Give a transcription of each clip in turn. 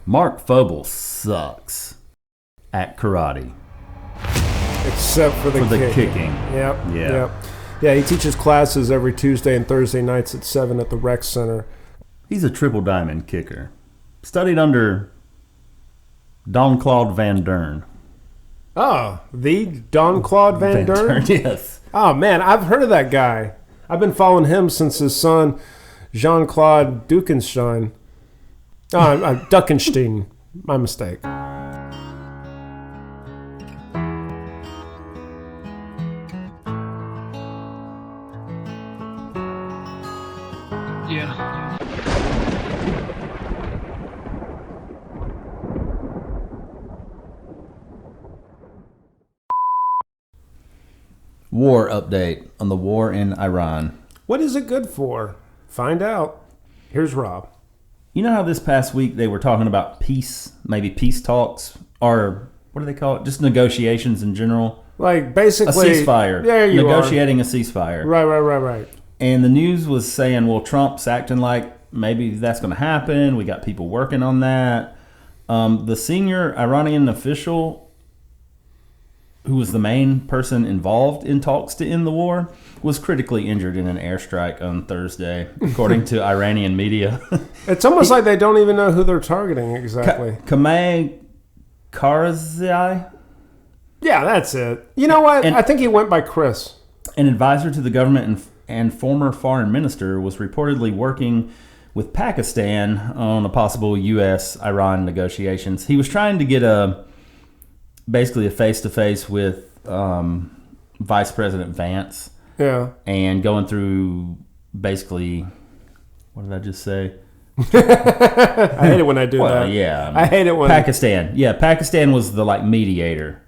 Mark Fowble sucks at karate. Except for the kicking. Yep. Yeah. Yep. Yeah, he teaches classes every Tuesday and Thursday nights at 7 at the rec center. He's a triple diamond kicker. Studied under Don Claude Van Dern. Oh, the Don Claude Van Dern? Yes. Oh, man, I've heard of that guy. I've been following him since his son, Jean-Claude Dukenstein. Duckenstein. My mistake. Yeah. War update on the war in Iran. What is it good for? Find out. Here's Rob. You know how this past week they were talking about peace, maybe peace talks, or what do they call it? Just negotiations in general? Like basically a ceasefire. There you Negotiating a ceasefire. Right. And the news was saying, well, Trump's acting like maybe that's going to happen. We got people working on that. The senior Iranian official who was the main person involved in talks to end the war, was critically injured in an airstrike on Thursday, according to Iranian media. It's almost like they don't even know who they're targeting exactly. Kameh Karzai? Yeah, that's it. You know what? I think he went by Chris. An advisor to the government and former foreign minister was reportedly working with Pakistan on a possible U.S.-Iran negotiations. He was trying to get basically a face-to-face with Vice President Vance. Yeah. And going through basically, what did I just say? I hate it when I do that. Yeah. I hate it when... Pakistan. Yeah, Pakistan was the mediator.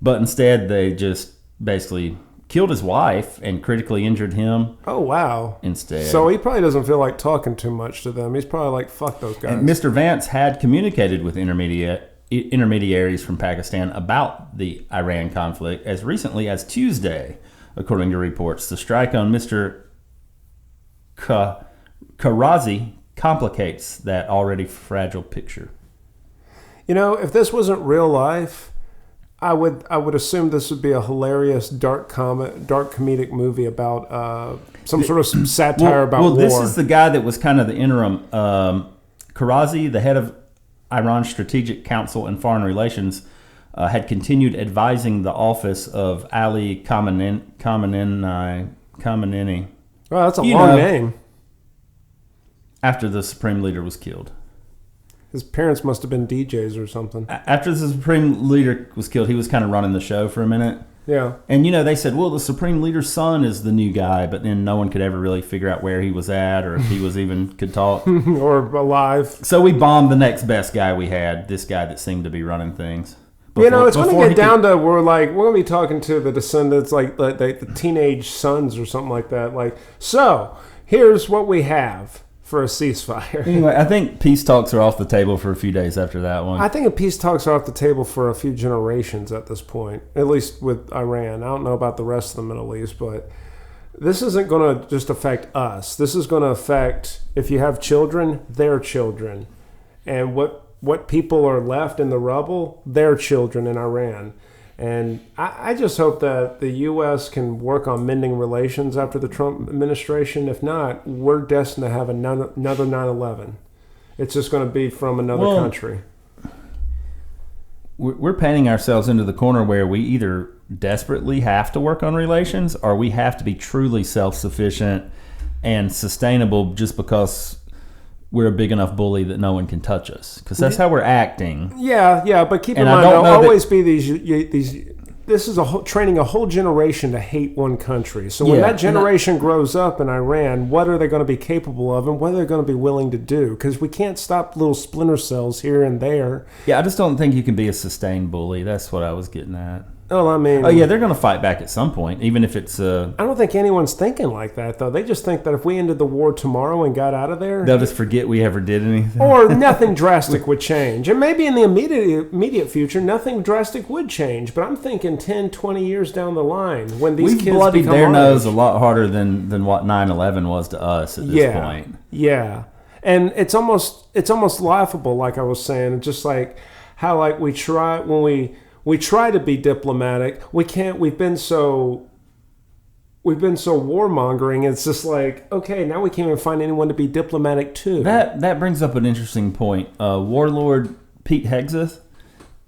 But instead they just basically killed his wife and critically injured him. Oh, wow. Instead. So he probably doesn't feel like talking too much to them. He's probably like, fuck those guys. And Mr. Vance had communicated with intermediaries from Pakistan about the Iran conflict as recently as Tuesday, according to reports. The strike on Mr. Karazi complicates that already fragile picture. You know, if this wasn't real life, I would assume this would be a hilarious dark comedic movie about some sort of satire about war. Well, this is the guy that was kind of the interim. Karazi, the head of Iran's Strategic Council and Foreign Relations, had continued advising the office of Ali Khamenei. Well, that's a long name. After the Supreme Leader was killed. His parents must have been DJs or something. After the Supreme Leader was killed, he was kind of running the show for a minute. Yeah. And, they said, well, the Supreme Leader's son is the new guy, but then no one could ever really figure out where he was at or if he was even could talk. Or alive. So we bombed the next best guy we had, this guy that seemed to be running things. It's going to get down to where, we're going to be talking to the descendants, the teenage sons or something like that. So, here's what we have for a ceasefire. Anyway, I think peace talks are off the table for a few days after that one. I think peace talks are off the table for a few generations at this point, at least with Iran. I don't know about the rest of the Middle East, but this isn't going to just affect us. This is going to affect, if you have children, their children. And what people are left in the rubble, their children in Iran. And I just hope that the U.S. can work on mending relations after the Trump administration. If not, we're destined to have another 9/11. It's just going to be from another country. We're painting ourselves into the corner where we either desperately have to work on relations or we have to be truly self-sufficient and sustainable just because we're a big enough bully that no one can touch us, because that's how we're acting. Yeah, but keep in mind, there'll always be these. This is training a whole generation to hate one country. So when that generation grows up in Iran, what are they going to be capable of, and what are they going to be willing to do? Because we can't stop little splinter cells here and there. Yeah, I just don't think you can be a sustained bully. That's what I was getting at. Well, I mean... Oh, yeah, they're going to fight back at some point, even if it's... I don't think anyone's thinking like that, though. They just think that if we ended the war tomorrow and got out of there... They'll just forget we ever did anything. Or nothing drastic would change. And maybe in the immediate future, nothing drastic would change. But I'm thinking 10, 20 years down the line, when these kids bloodied become their nose a lot harder than what 9/11 was to us at this point. Yeah. And it's almost laughable, like I was saying, just like how like we try when we try to be diplomatic, we can't. We've been so warmongering. It's just like, okay, now we can't even find anyone to be diplomatic to. That brings up an interesting point. Warlord Pete Hegseth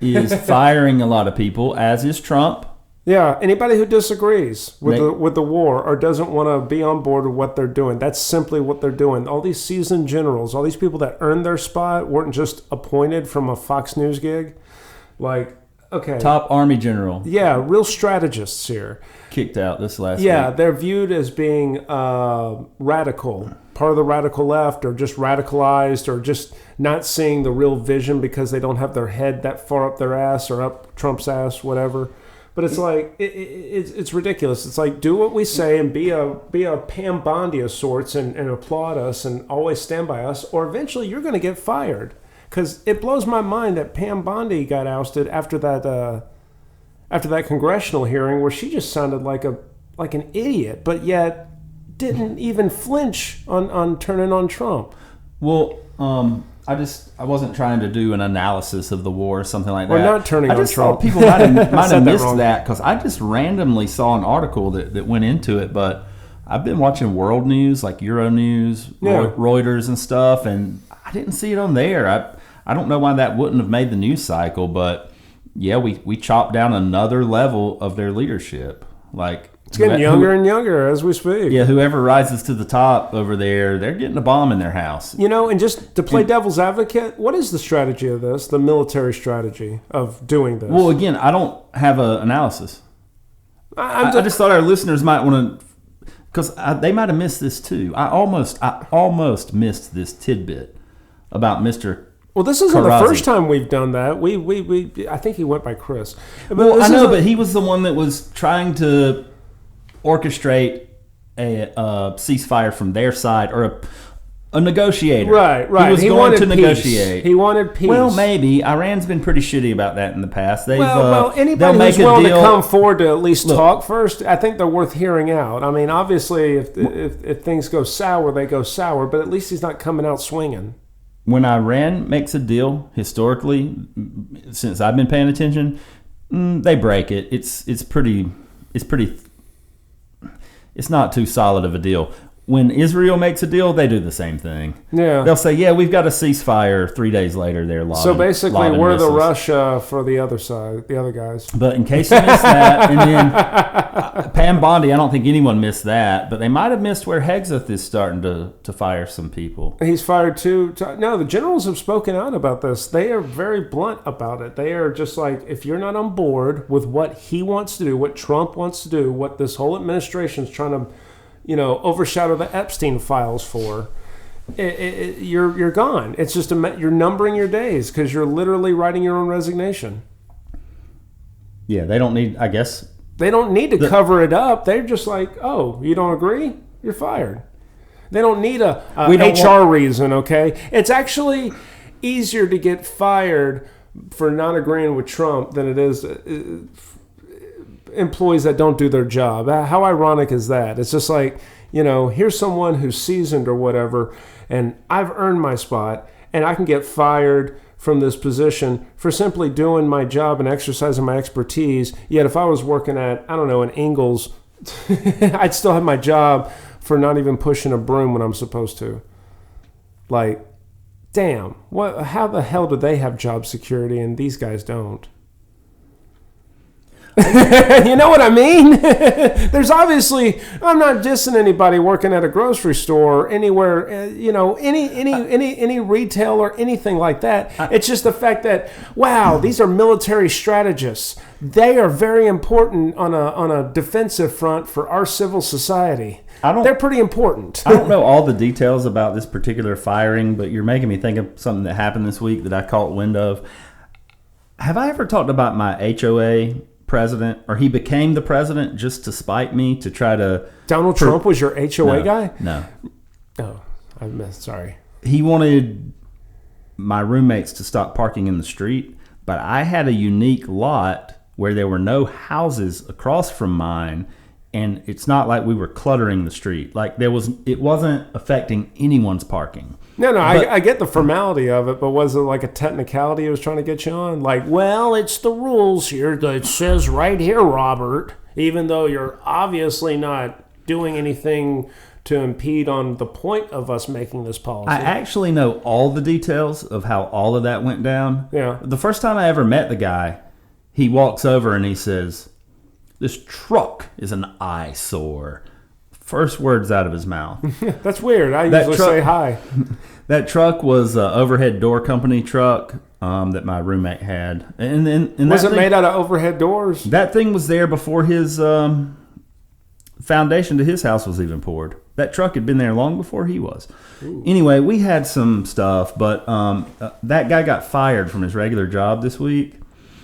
is firing a lot of people, as is Trump. Yeah, anybody who disagrees with the war or doesn't want to be on board with what they're doing, that's simply what they're doing. All these seasoned generals, all these people that earned their spot, weren't just appointed from a Fox News gig. Like, okay. Top Army general. Yeah, real strategists here. Kicked out this last week. Yeah, they're viewed as being radical, part of the radical left, or just radicalized, or just not seeing the real vision because they don't have their head that far up their ass or up Trump's ass, whatever. But it's like it's ridiculous. It's like, do what we say and be a Pam Bondi of sorts and applaud us and always stand by us, or eventually you're going to get fired. Because it blows my mind that Pam Bondi got ousted after that congressional hearing where she just sounded like an idiot, but yet didn't even flinch on turning on Trump. Well, I wasn't trying to do an analysis of the war or something like that. We're not turning on Trump. I just thought people might have missed that because I just randomly saw an article that went into it. But I've been watching world news like Euronews, Reuters and stuff, and I didn't see it on there. I don't know why that wouldn't have made the news cycle, but yeah, we chopped down another level of their leadership. Like, it's getting younger and younger as we speak. Yeah, whoever rises to the top over there, they're getting a bomb in their house. You know, and just to play devil's advocate, what is the strategy of this, the military strategy of doing this? Well, again, I don't have an analysis. I just thought our listeners might want to, because they might have missed this too. I almost missed this tidbit about Mr. Well, this isn't the first time we've done that. I think he went by Chris. Well, I know, but he was the one that was trying to orchestrate a ceasefire from their side, or a negotiator. Right. He was going to negotiate. He wanted peace. Well, maybe. Iran's been pretty shitty about that in the past. Anybody who's willing to come forward to at least talk first, I think they're worth hearing out. I mean, obviously, if things go sour, they go sour, but at least he's not coming out swinging. When Iran makes a deal, historically, since I've been paying attention, they break it. It's not too solid of a deal. When Israel makes a deal, they do the same thing. Yeah. They'll say, yeah, we've got a ceasefire. 3 days later, they're lobbing. So basically, we're missiles. the Russia for the other side, the other guys. But in case you missed that, and then Pam Bondi, I don't think anyone missed that, but they might have missed where Hegseth is starting to fire some people. He's fired too. No, the generals have spoken out about this. They are very blunt about it. They are just like, if you're not on board with what he wants to do, what Trump wants to do, what this whole administration is trying to overshadow the Epstein files for, you're gone. It's just you're numbering your days because you're literally writing your own resignation. Yeah, they don't need, I guess. They don't need to cover it up. They're just like, oh, you don't agree? You're fired. They don't need a HR reason, okay? It's actually easier to get fired for not agreeing with Trump than it is employees that don't do their job. How ironic is that? It's just like, here's someone who's seasoned or whatever, and I've earned my spot, and I can get fired from this position for simply doing my job and exercising my expertise. Yet if I was working at, I don't know, an Ingles, I'd still have my job for not even pushing a broom when I'm supposed to. Like, damn, how the hell do they have job security and these guys don't? You know what I mean? There's obviously, I'm not dissing anybody working at a grocery store or anywhere, any retail or anything like that. It's just the fact that, wow, these are military strategists. They are very important on a defensive front for our civil society. They're pretty important. I don't know all the details about this particular firing, but you're making me think of something that happened this week that I caught wind of. Have I ever talked about my HOA president, or he became the president just to spite me, to try to... Donald Trump was your HOA guy? No. Oh, I missed. Sorry. He wanted my roommates to stop parking in the street, but I had a unique lot where there were no houses across from mine, and it's not like we were cluttering the street. Like it wasn't affecting anyone's parking. No, I get the formality of it, but was it like a technicality it was trying to get you on? Like, well, it's the rules here that it says right here, Robert, even though you're obviously not doing anything to impede on the point of us making this policy. I actually know all the details of how all of that went down. Yeah. The first time I ever met the guy, he walks over and he says, "This truck is an eyesore." First words out of his mouth. That's weird. I usually say hi. That truck was an overhead door company truck that my roommate had. And was it made out of overhead doors? That thing was there before his foundation to his house was even poured. That truck had been there long before he was. Ooh. Anyway, we had some stuff, but that guy got fired from his regular job this week.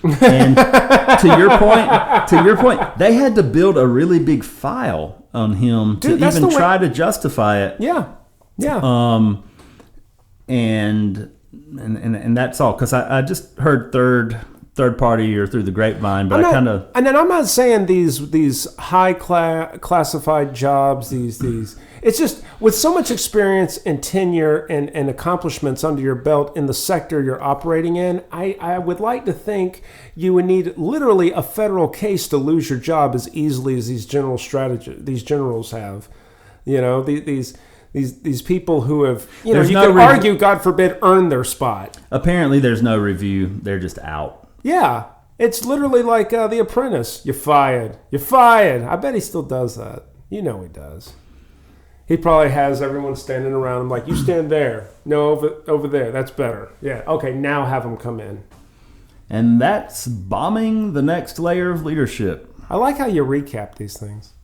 And to your point, they had to build a really big file on him to even try to justify it. Yeah. And that's all, because I just heard third party or through the grapevine, but and then I'm not saying these high classified jobs, these it's just with so much experience and tenure and accomplishments under your belt in the sector you're operating in, I would like to think you would need literally a federal case to lose your job as easily as these generals have. You know, these people who have, you could argue, God forbid, earned their spot. Apparently there's no review. They're just out. Yeah. It's literally like The Apprentice. You're fired. You're fired. I bet he still does that. You know he does. He probably has everyone standing around him like, you stand there. No, over there. That's better. Yeah. Okay, now have him come in. And that's bombing the next layer of leadership. I like how you recap these things.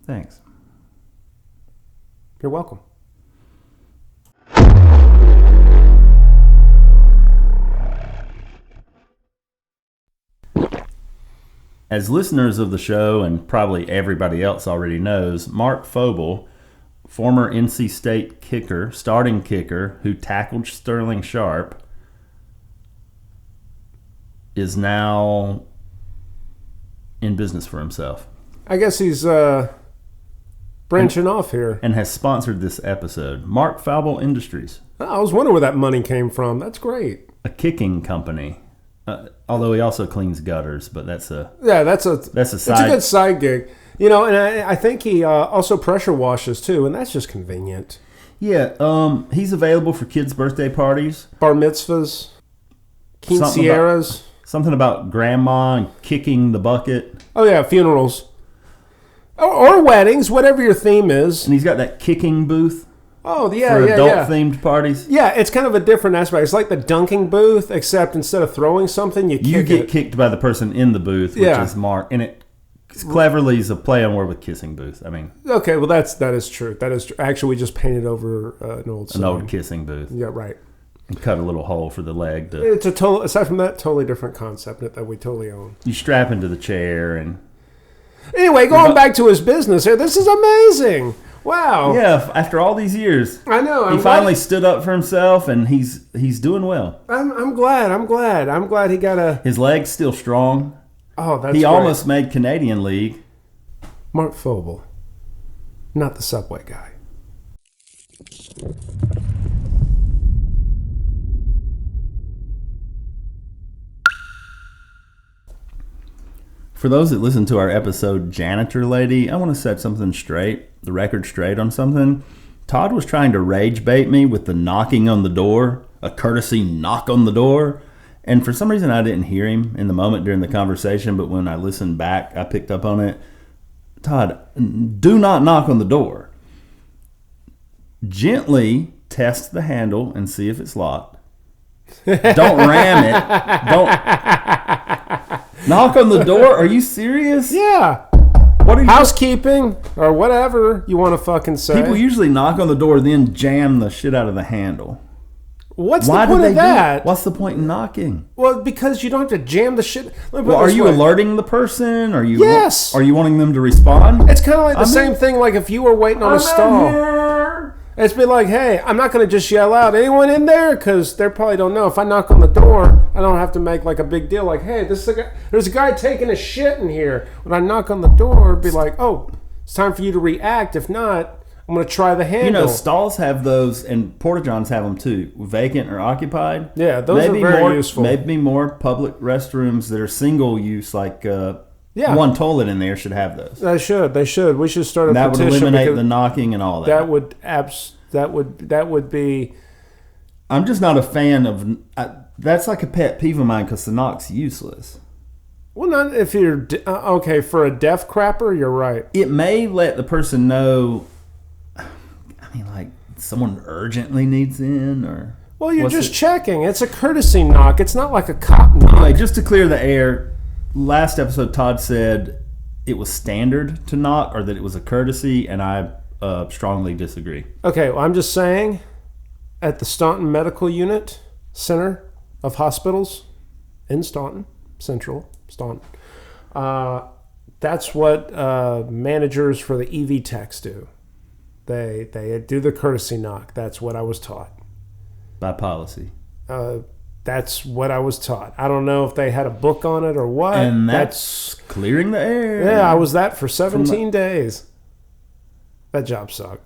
Thanks. You're welcome. As listeners of the show, and probably everybody else already knows, Mark Fowble, former NC State kicker, starting kicker, who tackled Sterling Sharp, is now in business for himself. I guess he's branching off here. And has sponsored this episode. Mark Fowble Industries. I was wondering where that money came from. That's great. A kicking company. Although he also cleans gutters, but that's a side. It's a good side gig, and I think he also pressure washes too, and that's just convenient. Yeah, he's available for kids' birthday parties, bar mitzvahs, quinceañeras. Something about grandma and kicking the bucket. Oh yeah, funerals, or weddings, whatever your theme is. And he's got that kicking booth. Oh, yeah, for adult-themed parties? Yeah, it's kind of a different aspect. It's like the dunking booth, except instead of throwing something, you get kicked by the person in the booth, which is Mark. And it cleverly is a play on word with kissing booth. I mean... Okay, well, that is true. That is true. Actually, we just painted over an old sign. An old kissing booth. Yeah, right. And cut a little hole for the leg. It's a total... Aside from that, totally different concept that we totally own. You strap into the chair and... Anyway, going back to his business here, this is amazing. Wow. Yeah, after all these years. I know. He finally stood up for himself, and he's doing well. I'm glad. I'm glad he got a... His leg's still strong. Oh, that's He great. almost made Canadian League. Mark Fowble. Not the Subway guy. For those that listen to our episode, Janitor Lady, I want to set something straight, the record straight on something. Todd was trying to rage bait me with the knocking on the door, a courtesy knock on the door. And for some reason, I didn't hear him in the moment during the conversation, but when I listened back, I picked up on it. Todd, do not knock on the door. Gently test the handle and see if it's locked. Don't ram it. Don't knock on the door. Are you serious? Yeah. What are you housekeeping or whatever you want to fucking say? People usually knock on the door, then jam the shit out of the handle. What's the point of that? What's the point in knocking? Well, because you don't have to jam the shit. Well, are you alerting the person? Yes. Are you wanting them to respond? It's kind of like the same thing. Like if you were waiting on a stall. It's be like, hey, I'm not going to just yell out, anyone in there? Because they probably don't know. If I knock on the door, I don't have to make like a big deal. Like, hey, there's a guy taking a shit in here. When I knock on the door, it'd be like, oh, it's time for you to react. If not, I'm going to try the handle. You know, stalls have those, and porta-johns have them too, vacant or occupied. Yeah, those are very useful. Maybe more public restrooms that are single use, like one toilet in there should have those. They should. We should start a that petition. That would eliminate the knocking and all that. That would be... I'm just not a fan of... that's like a pet peeve of mine because the knock's useless. Well, not if you're... okay, for a deaf crapper, you're right. It may let the person know... like someone urgently needs in, or well, you're just checking. It's a courtesy knock. It's not like a cop knock. Anyway, just to clear the air, last episode Todd said it was standard to knock, or that it was a courtesy, and I strongly disagree. Okay, well, I'm just saying, at the Staunton Medical Unit Center of Hospitals in Staunton, Central Staunton, that's what managers for the EV techs do. They do the courtesy knock. That's what I was taught. By policy. That's what I was taught. I don't know if they had a book on it or what. And that's clearing the air. Yeah, I was that for 17 days. That job sucked.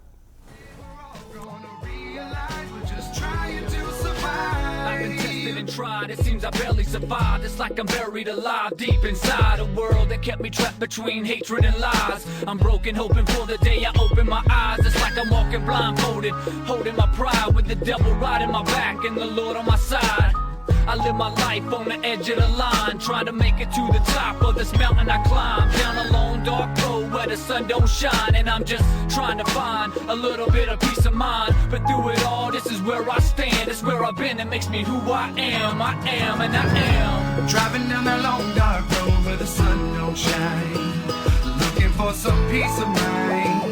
It seems I barely survived. It's like I'm buried alive deep inside a world that kept me trapped between hatred and lies. I'm broken, hoping for the day I open my eyes. It's like I'm walking blindfolded, holding my pride with the devil riding my back and the Lord on my side. I live my life on the edge of the line, trying to make it to the top of this mountain I climb. Down a long dark road where the sun don't shine, and I'm just trying to find a little bit of peace of mind. But through it all, this is where I stand. It's where I've been. It makes me who I am. I am and I am. Driving down that long dark road where the sun don't shine, looking for some peace of mind.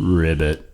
Ribbit.